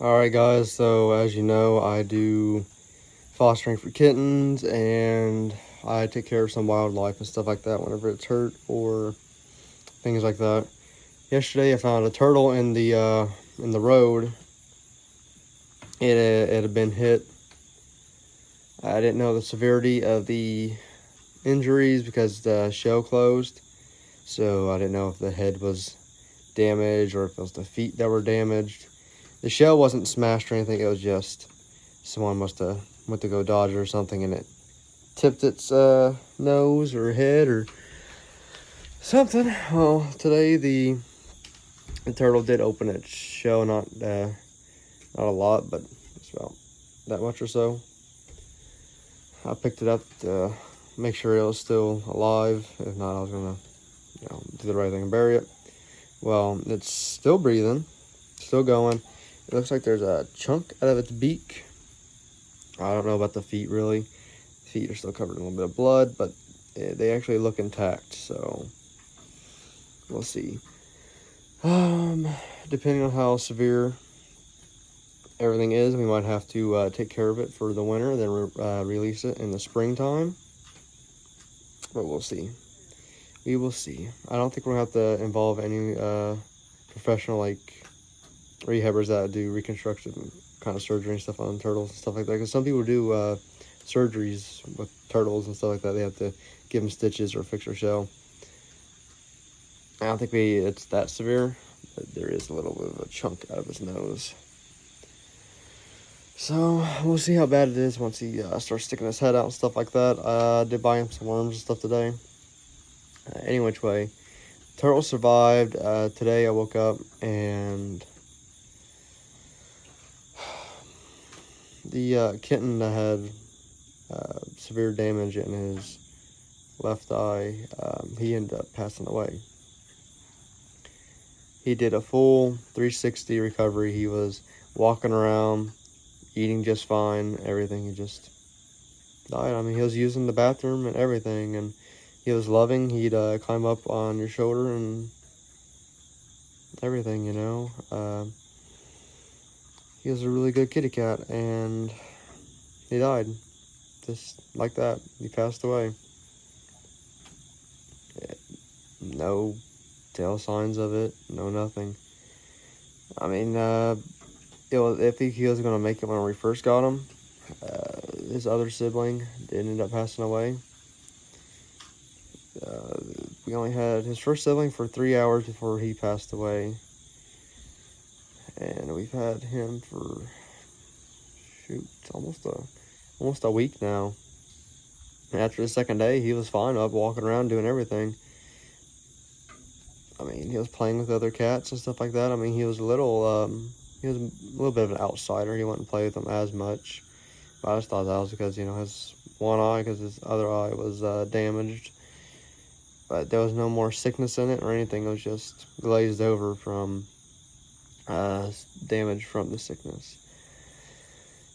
Alright guys, so as you know, I do fostering for kittens and I take care of some wildlife and stuff like that whenever it's hurt or things like that. Yesterday I found a turtle in the road. It had been hit. I didn't know the severity of the injuries because the shell closed, so I didn't know if the head was damaged or if it was the feet that were damaged. The shell wasn't smashed or anything, it was just someone must have went to go dodge it or something and it tipped its nose or head or something. Well, today the turtle did open its shell, not a lot, but it's about that much or so. I picked it up to make sure it was still alive. If not, I was gonna, do the right thing and bury it. Well, it's still breathing, still going. It looks like there's a chunk out of its beak. I don't know about the feet really. The feet are still covered in a little bit of blood, but they actually look intact, so we'll see. Depending on how severe everything is, we might have to take care of it for the winter, then release it in the springtime. But we'll see. We will see. I don't think we're going to have to involve any professional, rehabbers that do reconstruction kind of surgery and stuff on turtles and stuff like that. Because some people do surgeries with turtles and stuff like that. They have to give them stitches or fix their shell. I don't think it's that severe, but there is a little bit of a chunk out of his nose. So we'll see how bad it is once he starts sticking his head out and stuff like that. I did buy him some worms and stuff today. Any which way, turtle survived. Today I woke up and the kitten that had severe damage in his left eye, he ended up passing away. He did a full 360 recovery. He was walking around, eating just fine, everything. He just died. I mean, he was using the bathroom and everything, and he was loving. He'd climb up on your shoulder and everything, He was a really good kitty cat, and he died. Just like that. He passed away. No tail signs of it. No nothing. I mean, if he was going to make it when we first got him, his other sibling ended up passing away. We only had his first sibling for 3 hours before he passed away. And we've had him for, almost a week now. And after the second day, he was fine up walking around doing everything. I mean, he was playing with other cats and stuff like that. I mean, he was a little bit of an outsider. He wouldn't play with them as much. But I just thought that was because, his one eye, because his other eye was damaged. But there was no more sickness in it or anything. It was just glazed over from damage from the sickness.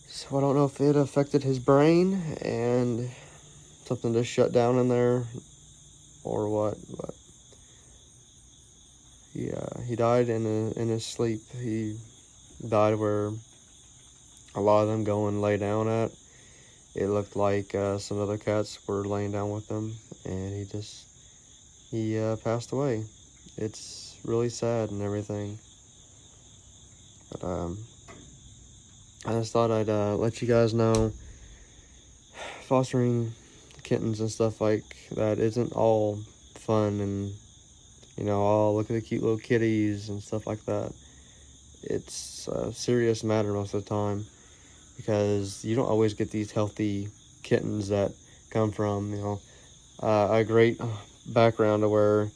So I don't know if it affected his brain and something just shut down in there or what, but he died in his sleep. He died where a lot of them go and lay down at. It looked like some other cats were laying down with him, and he passed away. It's really sad and everything. But I just thought I'd let you guys know, fostering kittens and stuff like that isn't all fun and, oh, look at the cute little kitties and stuff like that. It's a serious matter most of the time because you don't always get these healthy kittens that come from, a great background to where,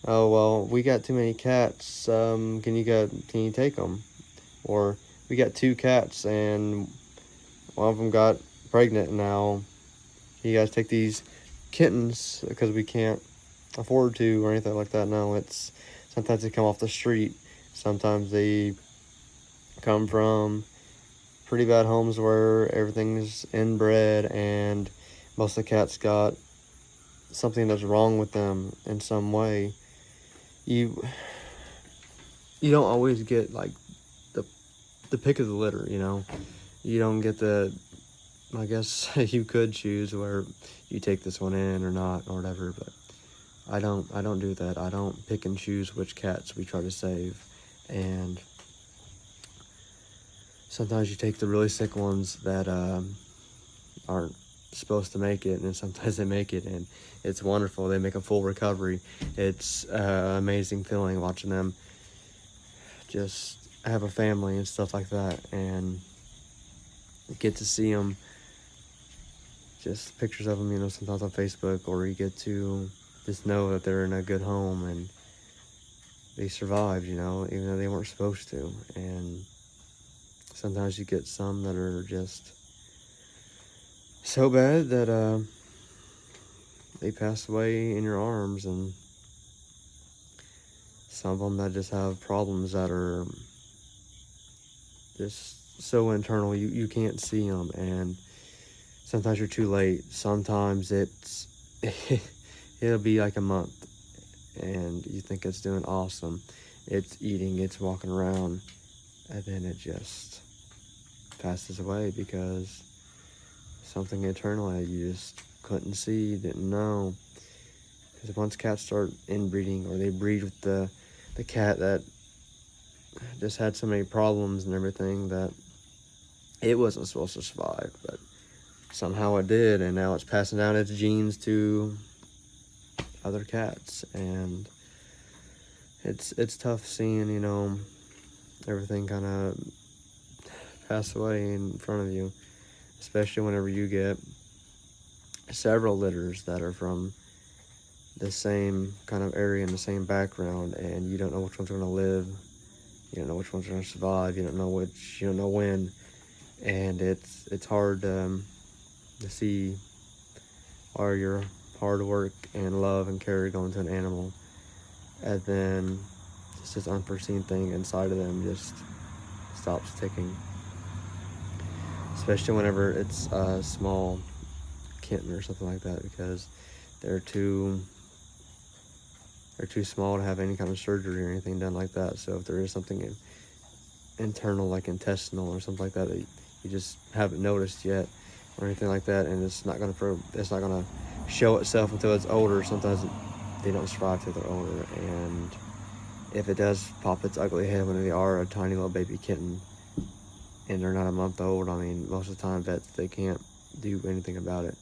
oh, well, we got too many cats, can you take them? Or we got 2 cats and one of them got pregnant and now you guys take these kittens because we can't afford to or anything like that. No, it's sometimes they come off the street. Sometimes they come from pretty bad homes where everything's inbred and most of the cats got something that's wrong with them in some way. You don't always get like the the pick of the litter, you know. You don't get the, I guess you could choose where you take this one in or not or whatever, but I don't do that. I don't pick and choose which cats we try to save. And sometimes you take the really sick ones that aren't supposed to make it, and sometimes they make it, and it's wonderful. They make a full recovery. It's an amazing feeling watching them just have a family and stuff like that, and get to see them, just pictures of them, you know, sometimes on Facebook, or you get to just know that they're in a good home and they survived, you know, even though they weren't supposed to. And sometimes you get some that are just so bad that they pass away in your arms, and some of them that just have problems that are just so internal you can't see them, and sometimes you're too late. Sometimes it'll be like a month and you think it's doing awesome, it's eating, it's walking around, and then it just passes away because something internal that you just couldn't see, didn't know. Because once cats start inbreeding, or they breed with the cat that just had so many problems and everything that it wasn't supposed to survive, but somehow it did, and now it's passing down its genes to other cats. And it's tough seeing, you know, everything kind of pass away in front of you, especially whenever you get several litters that are from the same kind of area and the same background, and you don't know which one's going to live, you don't know which one's going to survive, you don't know when, and it's hard to see all your hard work and love and care going to an animal, and then just this unforeseen thing inside of them just stops ticking. Especially whenever it's a small kitten or something like that, because they're too small to have any kind of surgery or anything done like that. So if there is something internal, like intestinal or something like that, that you just haven't noticed yet or anything like that, and it's not gonna show itself until it's older. Sometimes they don't survive till they're older, and if it does pop its ugly head when they are a tiny little baby kitten and they're not a month old, I mean, most of the time vets, they can't do anything about it.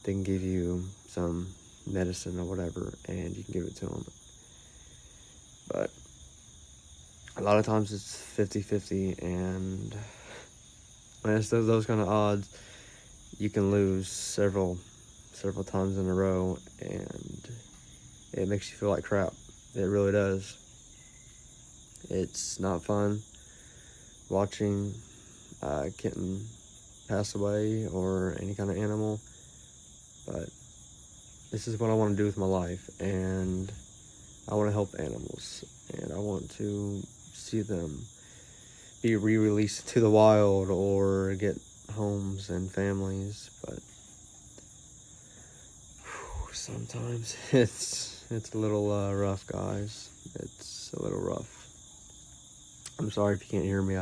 They can give you some medicine or whatever, and you can give it to them. But a lot of times it's 50-50, and when it's those kind of odds, you can lose several times in a row, and it makes you feel like crap. It really does. It's not fun watching a kitten pass away or any kind of animal, but this is what I want to do with my life, and I want to help animals, and I want to see them be re-released to the wild or get homes and families. But sometimes it's a little rough, guys. It's a little rough. I'm sorry if you can't hear me.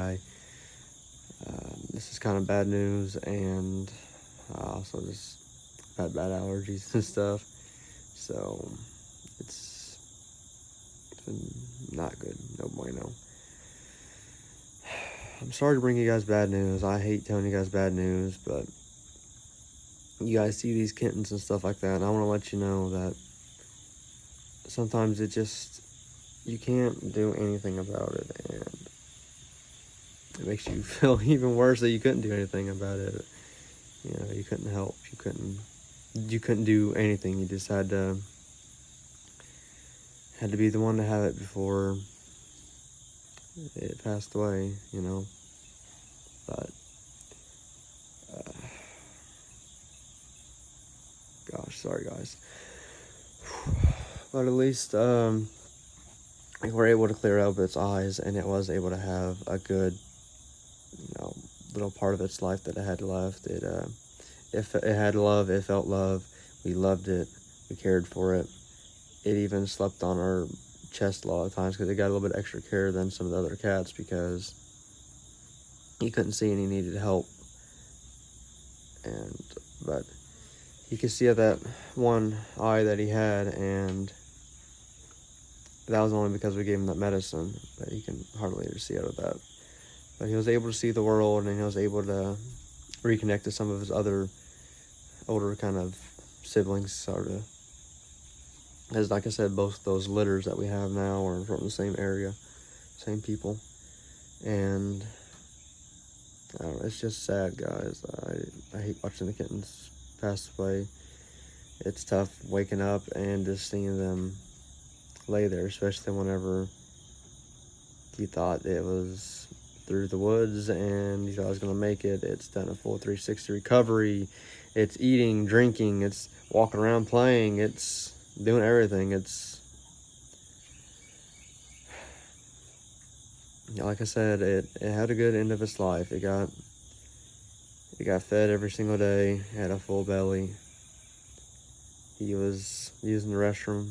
This is kind of bad news, and I also just had bad allergies and stuff, so it's been not good. No bueno. I'm sorry to bring you guys bad news. I hate telling you guys bad news, but you guys see these kittens and stuff like that, and I want to let you know that sometimes you can't do anything about it, and it makes you feel even worse that you couldn't do anything about it. You know, you couldn't help, you couldn't do anything. You just had to be the one to have it before it passed away, you know. But gosh, sorry guys. But at least we were able to clear out its eyes, and it was able to have a good, you know, little part of its life that it had left. If it had love, it felt love. We loved it. We cared for it. It even slept on our chest a lot of times because it got a little bit extra care than some of the other cats, because he couldn't see and he needed help. But he could see at that one eye that he had, and that was only because we gave him that medicine, but he can hardly ever see out of that. But he was able to see the world, and he was able to reconnect to some of his other older kind of siblings, sort of. As like I said, both those litters that we have now are from the same area, same people. And I don't know, it's just sad, guys. I hate watching the kittens pass away. It's tough waking up and just seeing them lay there, especially whenever you thought it was through the woods and you thought I was going to make it. It's done a full 360 recovery. It's eating, drinking, it's walking around playing, it's doing everything. It's, like I said, it had a good end of its life. It got fed every single day, had a full belly. He was using the restroom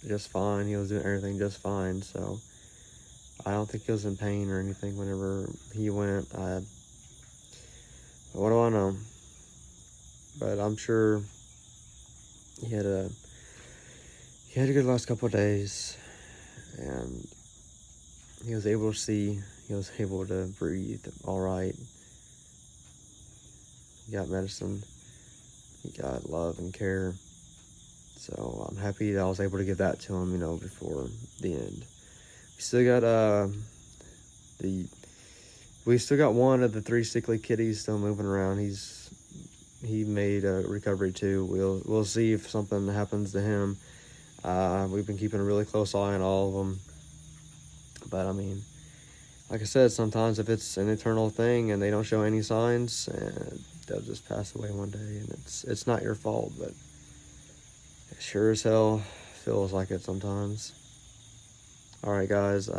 just fine. He was doing everything just fine. So I don't think he was in pain or anything whenever he went. What do I know? But I'm sure he had a good last couple of days, and he was able to see. He was able to breathe all right. He got medicine. He got love and care. So I'm happy that I was able to give that to him, before the end. We still got one of the 3 sickly kitties still moving around. He made a recovery too. We'll see if something happens to him. We've been keeping a really close eye on all of them. But I mean, like I said, sometimes if it's an eternal thing and they don't show any signs, they'll just pass away one day, and it's not your fault, but it sure as hell feels like it sometimes. All right, guys,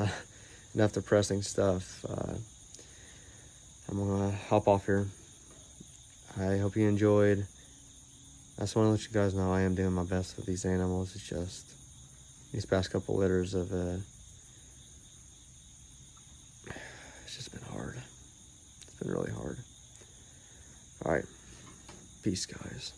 enough depressing stuff. I'm gonna hop off here. I hope you enjoyed. I just want to let you guys know I am doing my best with these animals. It's just these past couple litters of it's just been hard. It's been really hard. All right, peace, guys.